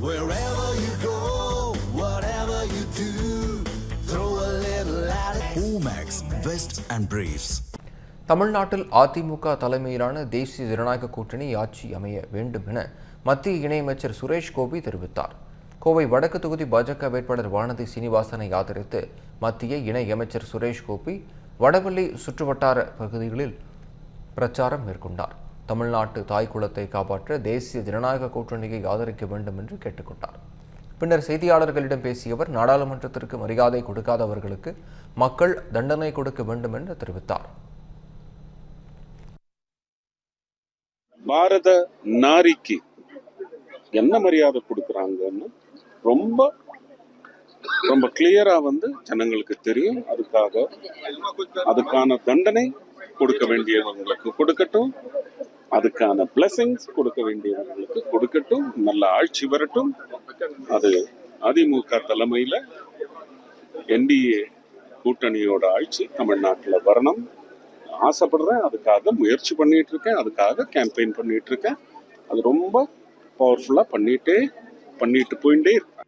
Wherever you go, whatever you do, throw a little at it. Omax, Vest and Briefs. தமிழ்நாட்டில் அதிமுக தலைமையிலான தேசிய ஜனநாயக கூட்டணி ஆட்சி அமைய வேண்டும் என மத்திய இணையமைச்சர் சுரேஷ் கோபி தெரிவித்தார். கோவை வடக்கு தொகுதி பாஜக வேட்பாளர் வானதி சீனிவாசனை ஆதரித்து மத்திய இணையமைச்சர் சுரேஷ் கோபி வடவள்ளி சுற்றுவட்டார பகுதிகளில் பிரச்சாரம் மேற்கொண்டார். தமிழ்நாட்டு தாய்க்குளத்தை காப்பாற்ற தேசிய ஜனநாயக கூட்டணியை ஆதரிக்க வேண்டும் என்று கேட்டுக்கொண்டார். பின்னர் செய்தியாளர்களிடம் பேசிய அவர், நாடாளுமன்றத்திற்கு மரியாதை கொடுக்காதவர்களுக்கு மக்கள் தண்டனை கொடுக்க வேண்டும் என்று தெரிவித்தார். பாரத நாரிக்கு என்ன மரியாதை கொடுக்குறாங்கன்னு ரொம்ப ரொம்ப கிளியரா ஜனங்களுக்கு தெரியும். அதுக்கான தண்டனை கொடுக்க வேண்டியவங்களுக்கு கொடுக்கட்டும், அதுக்கான பிளஸிங்ஸ் கொடுக்க வேண்டியவங்களுக்கு கொடுக்கட்டும். நல்ல ஆட்சி வரட்டும். அது அதிமுக தலைமையில என்டிஏ கூட்டணியோட ஆட்சி தமிழ்நாட்டில் வரணும் ஆசைப்படுறேன். அதுக்காக முயற்சி பண்ணிட்டு இருக்கேன், அதுக்காக கேம்பெயின் பண்ணிட்டு இருக்கேன். அது ரொம்ப பவர்ஃபுல்லா பண்ணிட்டு போயிட்டே இருக்கு.